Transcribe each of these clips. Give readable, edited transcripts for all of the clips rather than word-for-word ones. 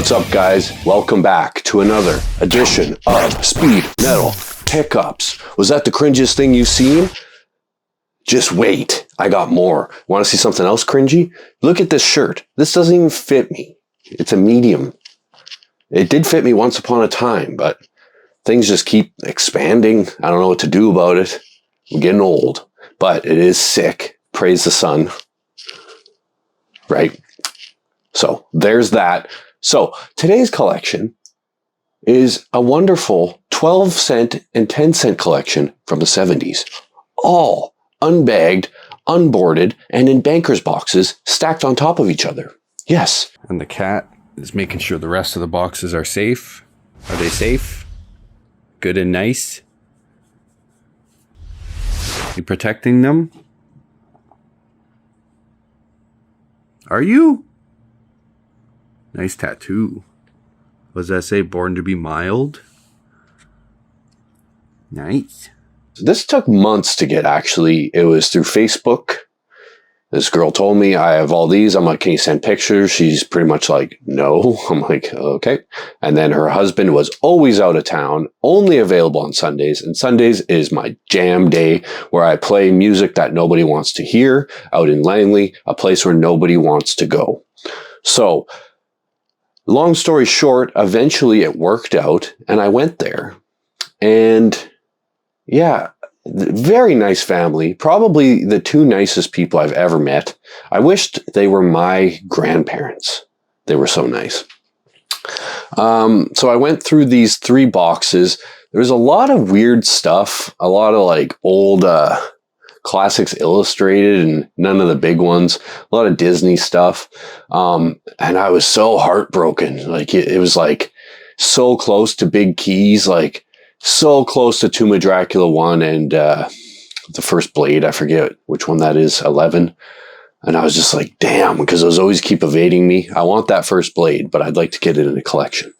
What's up, guys? Welcome back to another edition of Speed Metal Pickups. Was that the cringiest thing you've seen? Just wait, I got more. Want to see something else cringy? Look at this shirt. This doesn't even fit me. It's a medium. It did fit me once upon a time, but things just keep expanding. I don't know what to do about it. I'm getting old, but it is sick. Praise the sun. Right? So there's that. So today's collection is a wonderful 12-cent and 10-cent collection from the 70s. All unbagged, unboarded, and in banker's boxes stacked on top of each other. Yes. And the cat is making sure the rest of the boxes are safe. Are they safe? Good and nice? You protecting them? Are you? Nice tattoo. What does that say? Born to be mild? Nice. This took months to get, actually. It was through Facebook. This girl told me, I have all these. I'm like, can you send pictures? She's pretty much like, no. I'm like, okay. And then her husband was always out of town, only available on Sundays. And Sundays is my jam day where I play music that nobody wants to hear out in Langley, a place where nobody wants to go. So, long story short, eventually it worked out and I went there. And yeah, very nice family. Probably the two nicest people I've ever met. I wished they were my grandparents. They were so nice. So I went through these 3 boxes. There was a lot of weird stuff, a lot of like old classics illustrated and none of the big ones, a lot of Disney stuff. And I was so heartbroken. Like it was like so close to Big Keys, like so close to Tomb of Dracula 1 and the first Blade. I forget which one that is, 11. And I was just like, damn, because those always keep evading me. I want that first Blade, but I'd like to get it in a collection.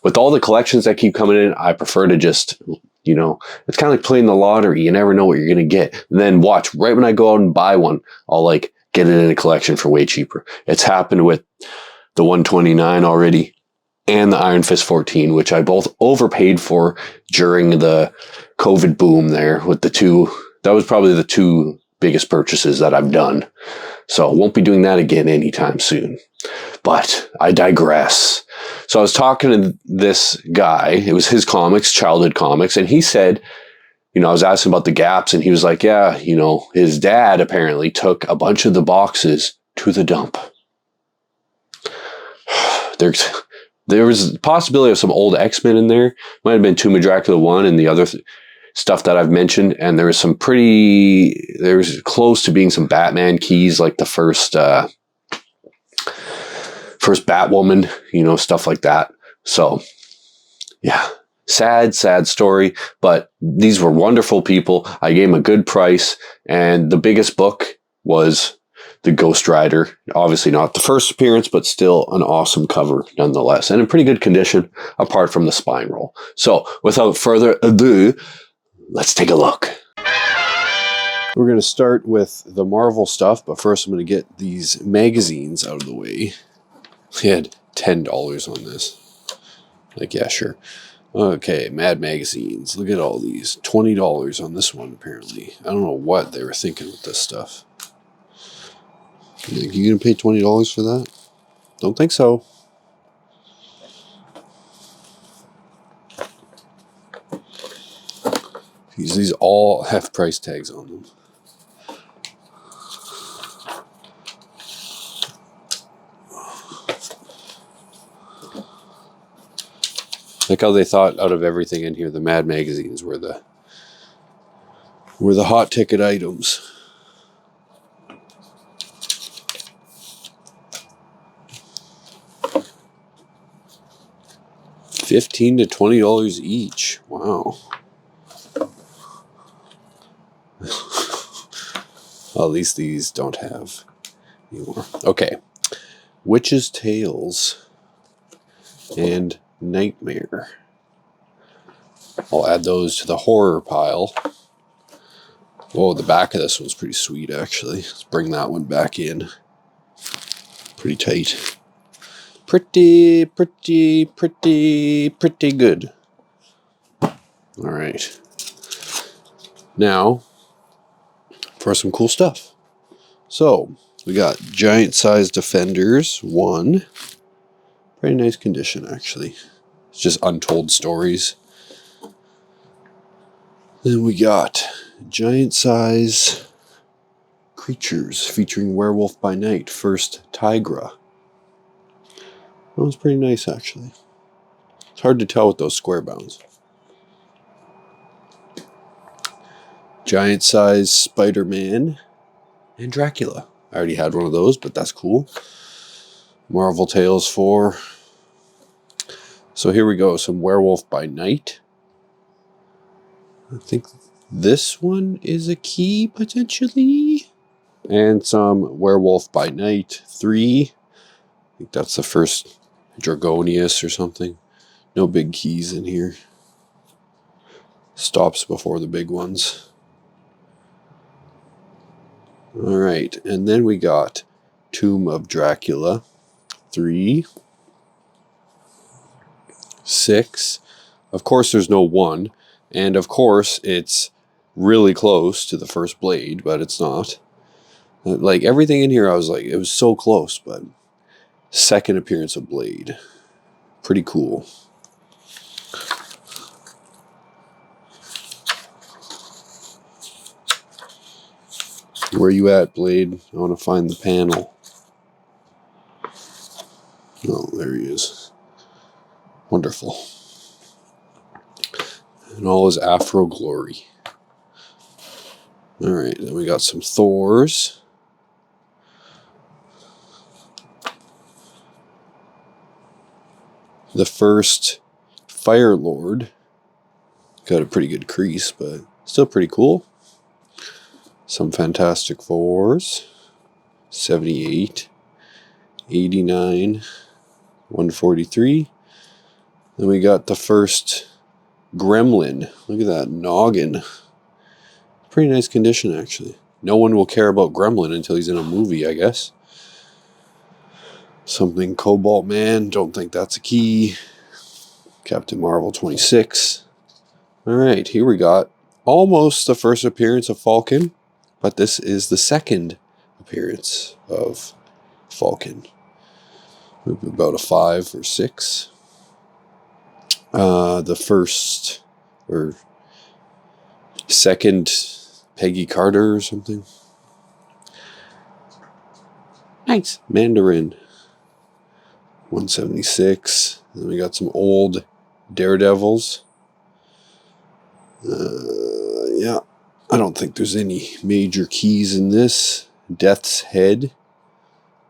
With all the collections that keep coming in, I prefer to just, you know, it's kind of like playing the lottery. You never know what you're going to get. And then watch, right when I go out and buy one, I'll like get it in a collection for way cheaper. It's happened with the 129 already and the Iron Fist 14, which I both overpaid for during the COVID boom there with the two. That was probably the 2 biggest purchases that I've done. So I won't be doing that again anytime soon. But I digress. So I was talking to this guy. It was his comics, childhood comics. And he said, you know, I was asking about the gaps. And he was like, yeah, you know, his dad apparently took a bunch of the boxes to the dump. There was a possibility of some old X-Men in there. Might have been Tomb of Dracula 1 and the other stuff that I've mentioned. And there was some there was close to being some Batman keys, like the first Batwoman, you know, stuff like that. So, yeah, sad story. But these were wonderful people. I gave them a good price. And the biggest book was the Ghost Rider. Obviously not the first appearance, but still an awesome cover nonetheless. And in pretty good condition, apart from the spine roll. So, without further ado, let's take a look. We're going to start with the Marvel stuff, but first I'm going to get these magazines out of the way. They had $10 on this. Like, yeah, sure. Okay, Mad Magazines. Look at all these. $20 on this one, apparently. I don't know what they were thinking with this stuff. You think you're going to pay $20 for that? Don't think so. These all have price tags on them. Like how they thought out of everything in here, the Mad Magazines were the hot ticket items. $15 to $20 each. Wow. Well, at least these don't have anymore. Okay. Witch's Tales and Nightmare. I'll add those to the horror pile. Whoa, the back of this one's pretty sweet, actually. Let's bring that one back in. Pretty tight. pretty good. All right. Now, for some cool stuff. So, we got giant size defenders, one. Pretty nice condition, actually. It's just untold stories. Then we got giant size creatures featuring Werewolf by Night, first Tigra. That was pretty nice, actually. It's hard to tell with those square bounds. Giant size Spider-Man and Dracula. I already had one of those, but that's cool. Marvel Tales 4. So here we go. Some Werewolf by Night. I think this one is a key, potentially. And some Werewolf by Night 3. I think that's the first Dragonius or something. No big keys in here. Stops before the big ones. Alright, and then we got Tomb of Dracula 3. 6. Of course there's no 1. And of course it's really close to the first Blade, but it's not. Like everything in here I was like, it was so close, but second appearance of Blade. Pretty cool. Where you at, Blade? I want to find the panel. Oh, there he is. Wonderful. And all his Afro glory. Alright, then we got some Thors. The first Fire Lord. Got a pretty good crease, but still pretty cool. Some Fantastic Fours. 78. 89. 143. Then we got the first Gremlin. Look at that noggin. Pretty nice condition, actually. No one will care about Gremlin until he's in a movie, I guess. Something Cobalt Man. Don't think that's a key. Captain Marvel 26. Alright, here we got almost the first appearance of Falcon. But this is the second appearance of Falcon. Maybe about a 5 or 6. The first or second Peggy Carter or something. Nice. Mandarin. 176. Then we got some old Daredevils. Yeah. I don't think there's any major keys in this. Death's Head.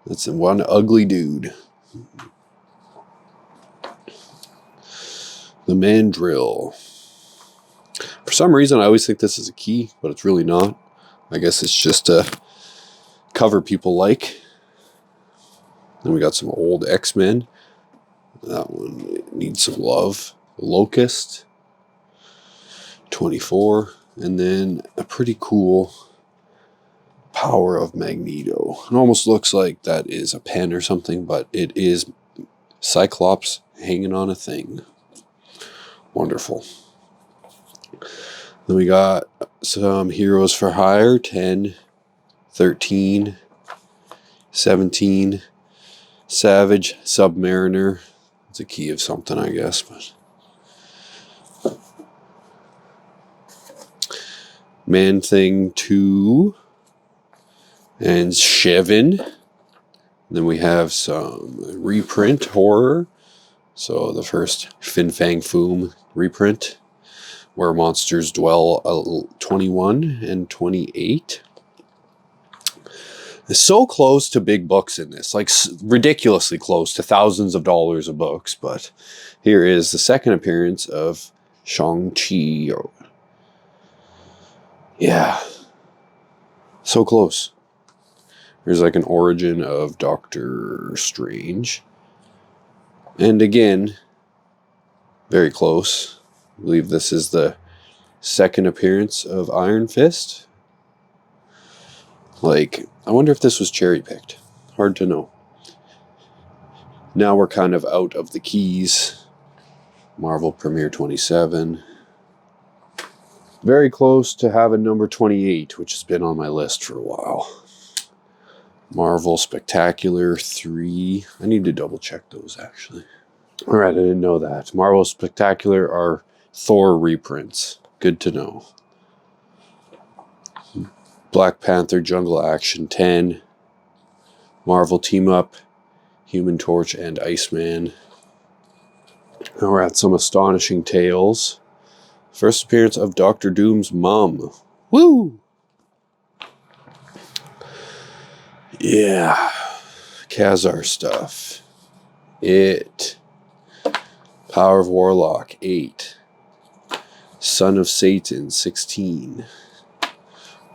That's one ugly dude. The Mandrill. For some reason, I always think this is a key, but it's really not. I guess it's just a cover people like. Then we got some old X-Men. That one needs some love. Locust. 24. And then a pretty cool Power of Magneto. It almost looks like that is a pen or something, but it is Cyclops hanging on a thing. Wonderful. Then we got some Heroes for Hire. 10, 13, 17. Savage Submariner. It's a key of something, I guess. But Man-Thing 2. And Shevin. Then we have some reprint horror. So the first Fin Fang Foom reprint. Where Monsters Dwell 21 and 28. It's so close to big books in this. Like ridiculously close to thousands of dollars of books. But here is the second appearance of Shang-Chi. Yeah. So close. There's like an origin of Doctor Strange. And again, very close. I believe this is the second appearance of Iron Fist. Like, I wonder if this was cherry picked. Hard to know. Now we're kind of out of the keys. Marvel Premiere 27. Very close to having number 28, which has been on my list for a while. Marvel Spectacular 3. I need to double check those, actually. All right, I didn't know that. Marvel Spectacular are Thor reprints. Good to know. Black Panther Jungle Action 10. Marvel Team Up, Human Torch and Iceman. Now we're at some astonishing tales. First appearance of Doctor Doom's mom. Woo! Yeah. Khazar stuff. It. Power of Warlock 8. Son of Satan 16.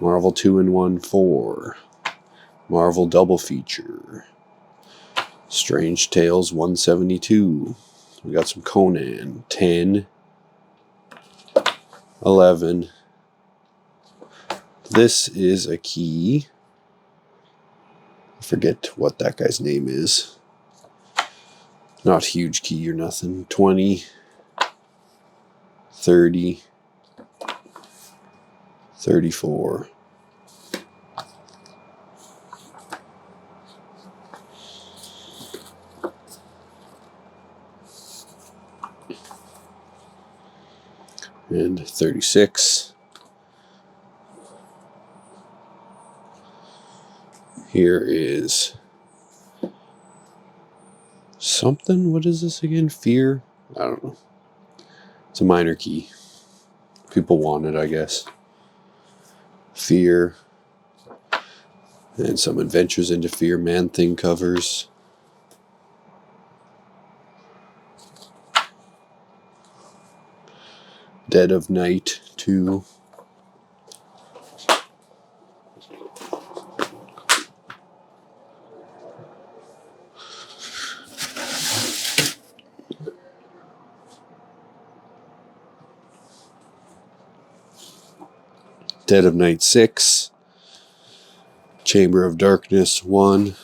Marvel 2-in-1 4. Marvel Double Feature. Strange Tales 172. We got some Conan 10. 11. This is a key. I forget what that guy's name is. Not huge key or nothing. 20. 30. 34. And 36. Here is something. What is this again? Fear? I don't know. It's a minor key. People want it, I guess. Fear. And some Adventures into Fear Man-Thing covers. Dead of Night 2. Dead of Night 6. Chamber of Darkness 1.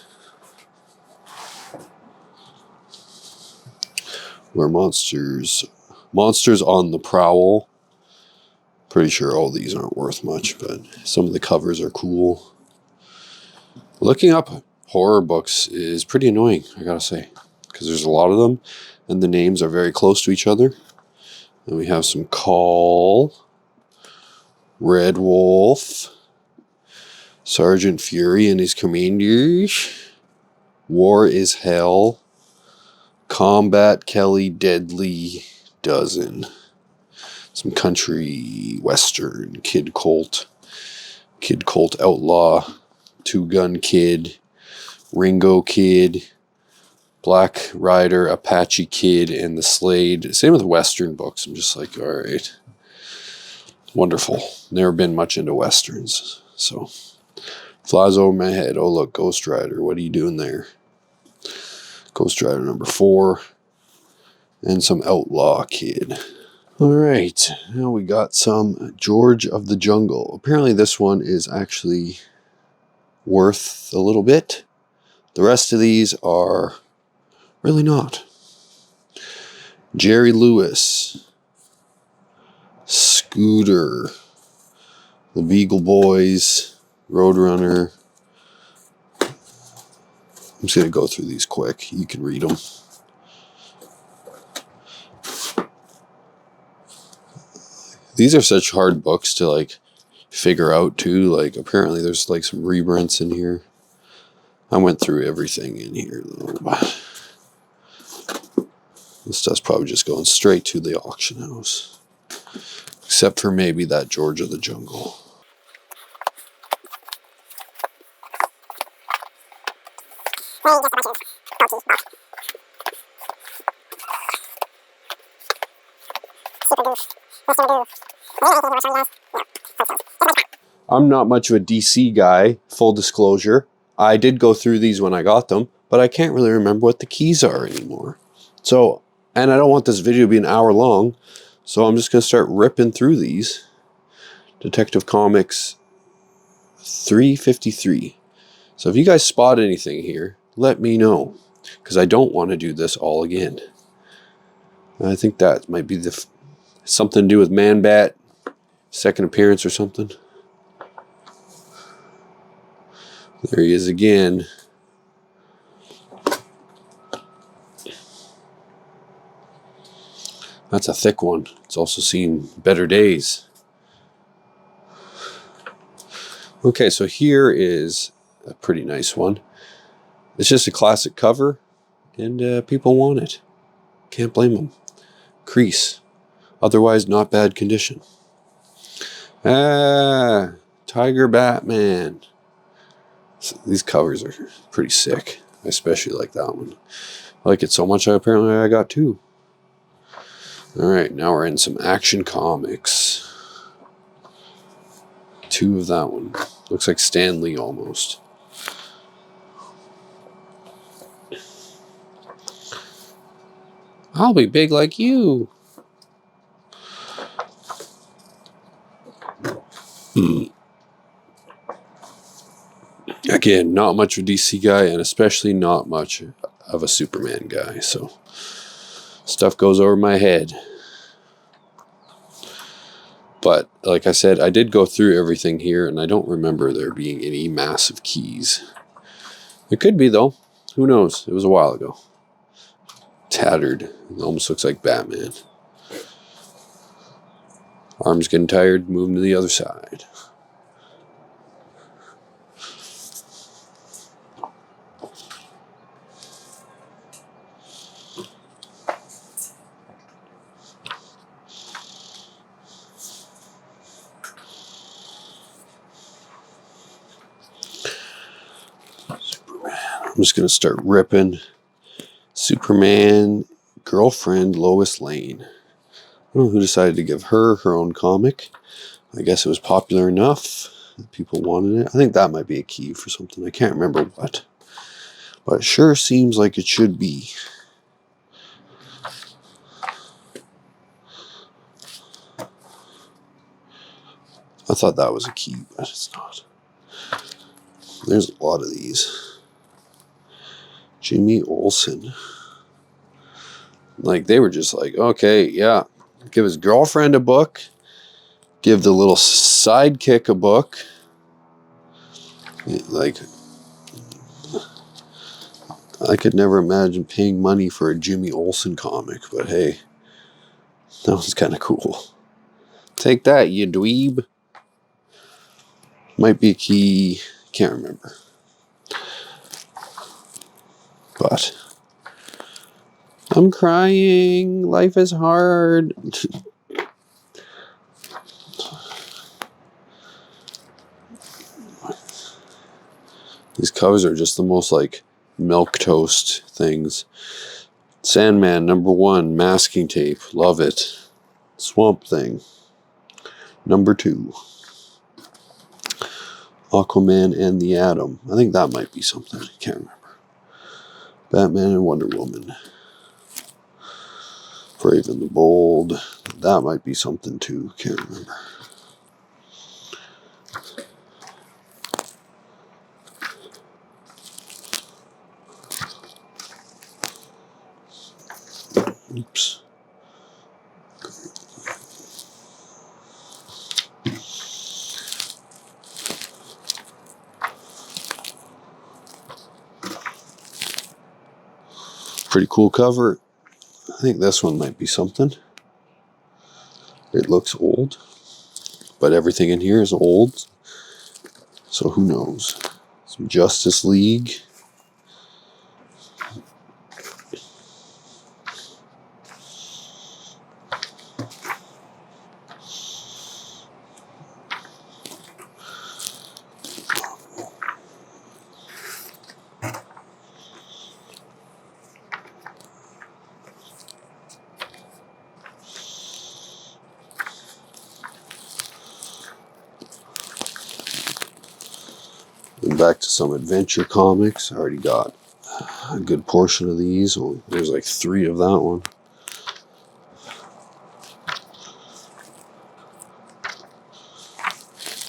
Where monsters on the prowl. Pretty sure all these aren't worth much, but some of the covers are cool. Looking up horror books is pretty annoying, I gotta say, because there's a lot of them, and the names are very close to each other. And we have some Call, Red Wolf, Sergeant Fury and his commanders, War is Hell, Combat Kelly Deadly Dozen. Some country western, Kid Colt Outlaw, Two Gun Kid, Ringo Kid, Black Rider, Apache Kid, and the Slade. Same with western books. I'm just like, all right, wonderful. Never been much into westerns, so flies over my head. Oh look, Ghost Rider. What are you doing there? Ghost Rider number 4, and some Outlaw Kid. Alright, now we got some George of the Jungle. Apparently this one is actually worth a little bit. The rest of these are really not. Jerry Lewis, Scooter, The Beagle Boys, Roadrunner. I'm just going to go through these quick. You can read them. These are such hard books to like figure out too. Like apparently there's like some reprints in here. I went through everything in here though. This stuff's probably just going straight to the auction house. Except for maybe that George of the Jungle. I'm not much of a DC guy, full disclosure. I did go through these when I got them, but I can't really remember what the keys are anymore. So, and I don't want this video to be an hour long, so I'm just going to start ripping through these. Detective Comics 353. So if you guys spot anything here, let me know. because I don't want to do this all again. And I think that might be something to do with Man-Bat, second appearance or something. There he is again. That's a thick one. It's also seen better days. Okay, so here is a pretty nice one. It's just a classic cover, and people want it. Can't blame them. Crease. Otherwise, not bad condition. Tiger Batman. So these covers are pretty sick. I especially like that one. I like it so much, apparently I got two. Alright, now we're in some Action Comics. Two of that one. Looks like Stan Lee almost. I'll be big like you. Again, not much of a DC guy, and especially not much of a Superman guy, so stuff goes over my head. But like I said, I did go through everything here, and I don't remember there being any massive keys. It could be, though. Who knows? It was a while ago. Tattered. It almost looks like Batman. Arms getting tired, moving to the other side. I'm just going to start ripping. Superman girlfriend Lois Lane. I don't know who decided to give her own comic. I guess it was popular enough that people wanted it. I think that might be a key for something. I can't remember what. But it sure seems like it should be. I thought that was a key, but it's not. There's a lot of these. Jimmy Olsen. Like, they were just like, okay, yeah. Give his girlfriend a book. Give the little sidekick a book. Like, I could never imagine paying money for a Jimmy Olsen comic, but hey, that was kind of cool. Take that, you dweeb. Might be a key. Can't remember. But I'm crying. Life is hard. These covers are just the most like milquetoast things. Sandman #1, masking tape. Love it. Swamp Thing. #2. Aquaman and the Atom. I think that might be something. I can't remember. Batman and Wonder Woman. Brave and the Bold. That might be something too. Can't remember. Oops. Pretty cool cover. I think this one might be something. It looks old, but everything in here is old, so who knows. Some Justice League. And back to some adventure comics. I already got a good portion of these. Oh, there's like 3 of that one.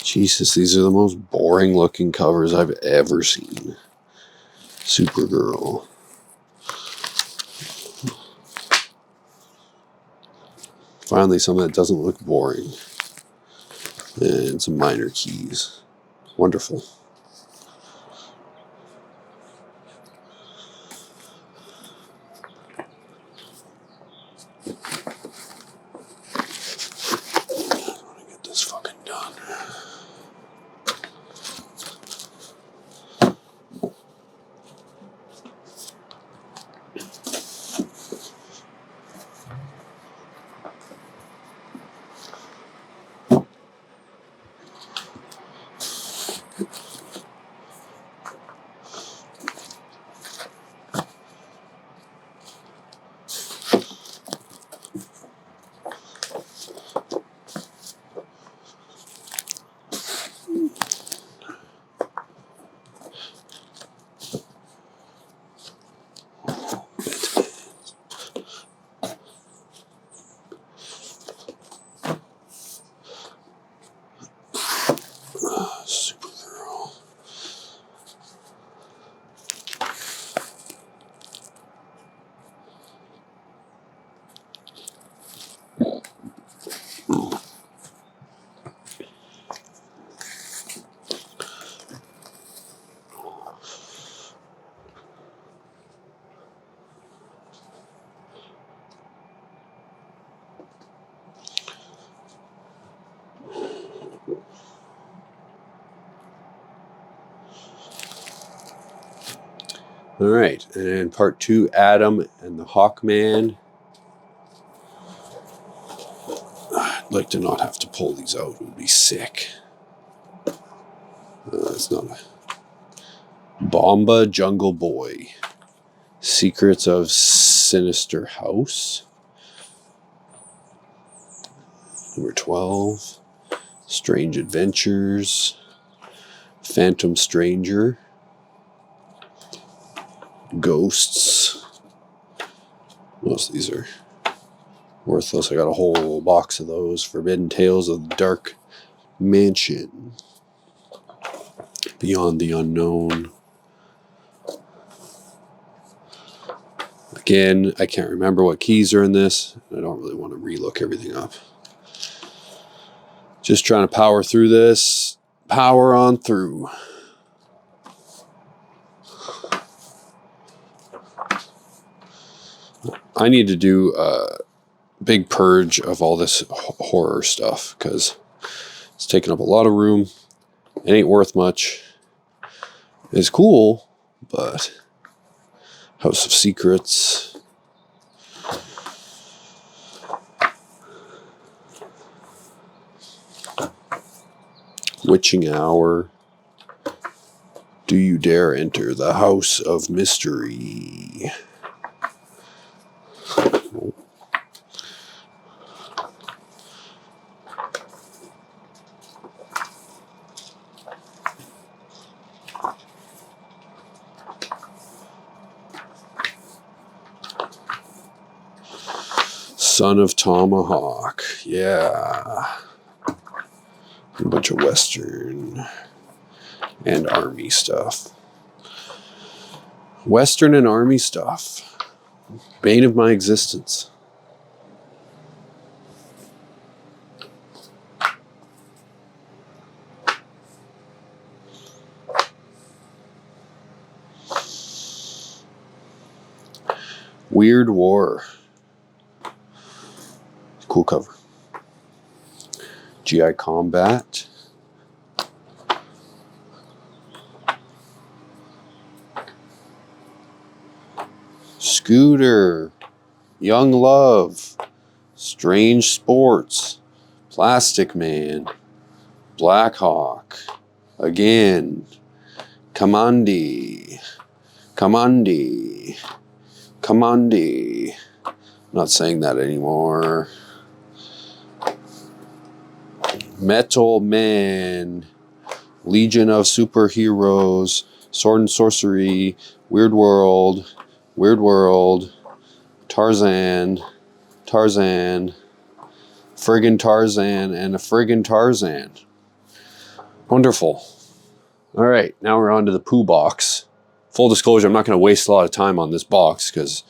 Jesus, these are the most boring looking covers I've ever seen. Supergirl. Finally, something that doesn't look boring. And some minor keys. Wonderful. Get this fucking done. Supergirl. All right, and part 2, Adam and the Hawkman. I'd like to not have to pull these out. It would be sick. It's not a... Bomba Jungle Boy. Secrets of Sinister House. Number 12. Strange Adventures. Phantom Stranger. Ghosts. Most of these are worthless. I got a whole box of those. Forbidden Tales of the Dark Mansion. Beyond the Unknown. Again, I can't remember what keys are in this. I don't really want to relook everything up. Just trying to power through this. Power on through. I need to do a big purge of all this horror stuff because it's taking up a lot of room. It ain't worth much. It's cool, but House of Secrets. Witching Hour. Do you dare enter the House of Mystery? Son of Tomahawk. Yeah. A bunch of Western and Army stuff. Western and Army stuff. Bane of my existence. Weird War. Cool cover. GI Combat. Scooter. Young Love. Strange Sports. Plastic Man. Black Hawk. Again. Kamandi. Kamandi. Kamandi. Not saying that anymore. Metal Man, Legion of Superheroes, Sword and Sorcery, Weird World, Tarzan, friggin' Tarzan, and a friggin' Tarzan. Wonderful. All right, now we're on to the poo box. Full disclosure, I'm not going to waste a lot of time on this box because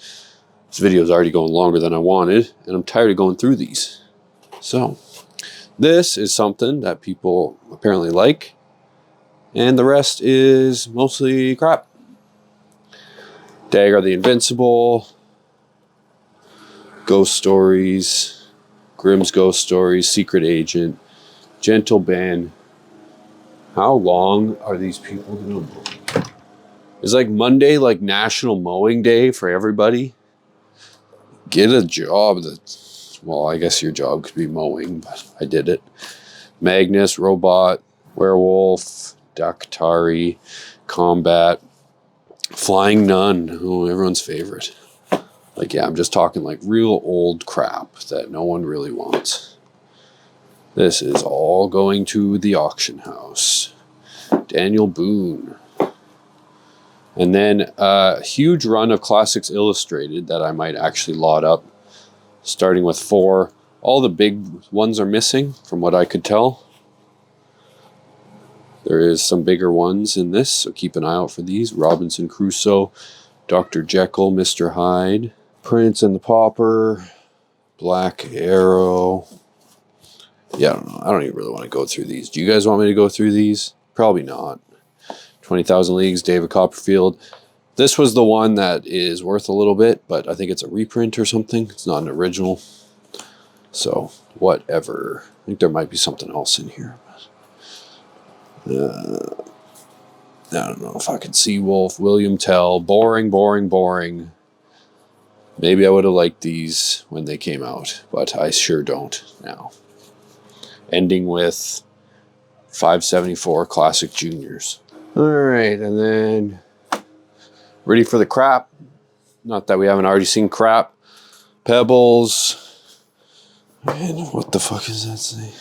this video is already going longer than I wanted, and I'm tired of going through these. So this is something that people apparently like, and the rest is mostly crap. Dagger the Invincible, Ghost Stories, Grimm's Ghost Stories, Secret Agent, Gentle Ben. How long are these people gonna mow? Is like Monday like National Mowing Day for everybody? Get a job that, well, I guess your job could be mowing, but I did it. Magnus, Robot, Werewolf, Daktari, Combat, Flying Nun, oh, everyone's favorite. Like, yeah, I'm just talking like real old crap that no one really wants. This is all going to the auction house. Daniel Boone. And then a huge run of Classics Illustrated that I might actually lot up, starting with 4. All the big ones are missing, from what I could tell. There is some bigger ones in this, so keep an eye out for these. Robinson Crusoe, Dr. Jekyll, Mr. Hyde, Prince and the Pauper, Black Arrow. Yeah, I don't know. I don't even really want to go through these. Do you guys want me to go through these? Probably not. 20,000 Leagues, David Copperfield. This was the one that is worth a little bit, but I think it's a reprint or something. It's not an original. So, whatever. I think there might be something else in here. I don't know if I could see Wolf, William Tell. Boring, boring, boring. Maybe I would have liked these when they came out, but I sure don't now. Ending with 574 Classic Juniors. Alright, and then ready for the crap. Not that we haven't already seen crap. Pebbles. And what the fuck does that say?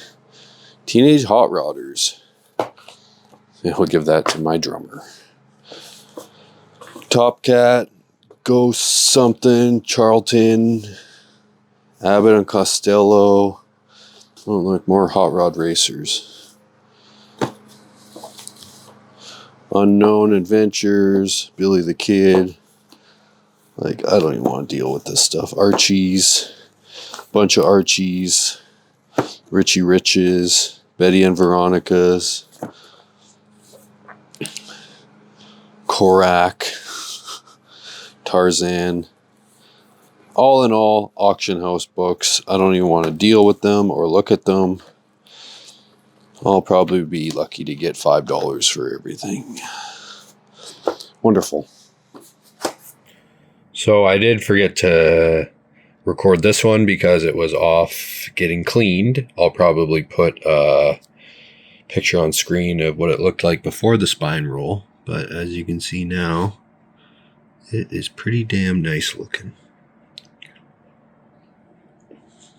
Teenage Hot Rodders. Yeah, we'll give that to my drummer. Top Cat. Ghost something. Charlton. Abbott and Costello. Oh, look, more Hot Rod Racers. Unknown Adventures, Billy the Kid. Like, I don't even want to deal with this stuff. Archies, bunch of Archies, Richie Riches, Betty and Veronica's, Korak, Tarzan. All in all, auction house books. I don't even want to deal with them or look at them. I'll probably be lucky to get $5 for everything. Wonderful. So I did forget to record this one because it was off getting cleaned. I'll probably put a picture on screen of what it looked like before the spine roll. But as you can see now, it is pretty damn nice looking.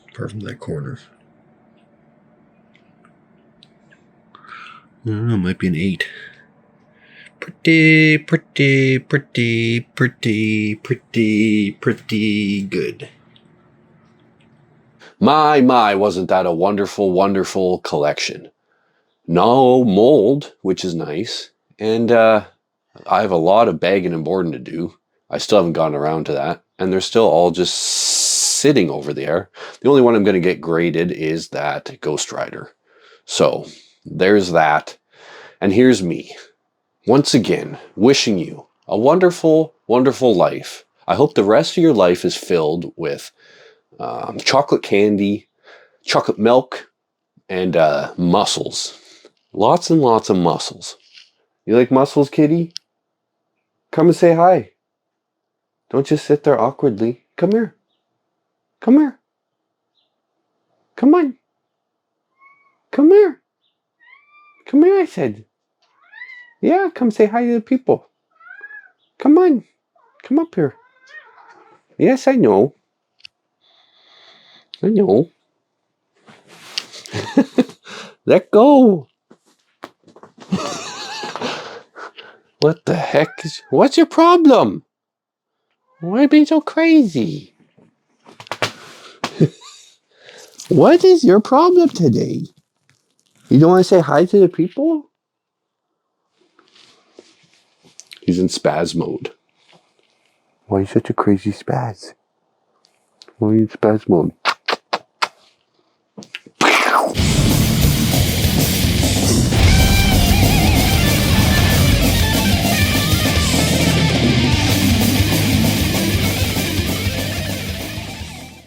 Apart from that corner. I don't know, it might be an 8. Pretty, pretty, pretty, pretty, pretty, pretty good. My, wasn't that a wonderful, wonderful collection? No mold, which is nice. And I have a lot of bagging and boarding to do. I still haven't gotten around to that. And they're still all just sitting over there. The only one I'm going to get graded is that Ghost Rider. So there's that. And here's me. Once again, wishing you a wonderful, wonderful life. I hope the rest of your life is filled with chocolate candy, chocolate milk, and mussels. Lots and lots of mussels. You like mussels, kitty? Come and say hi. Don't just sit there awkwardly. Come here. Come here. Come on. Come here. Come here, I said. Yeah, come say hi to the people. Come on. Come up here. Yes, I know. I know. Let go. What the heck is... What's your problem? Why are you being so crazy? What is your problem today? You don't want to say hi to the people? He's in spaz mode. Why are you such a crazy spaz? Why are you in spaz mode?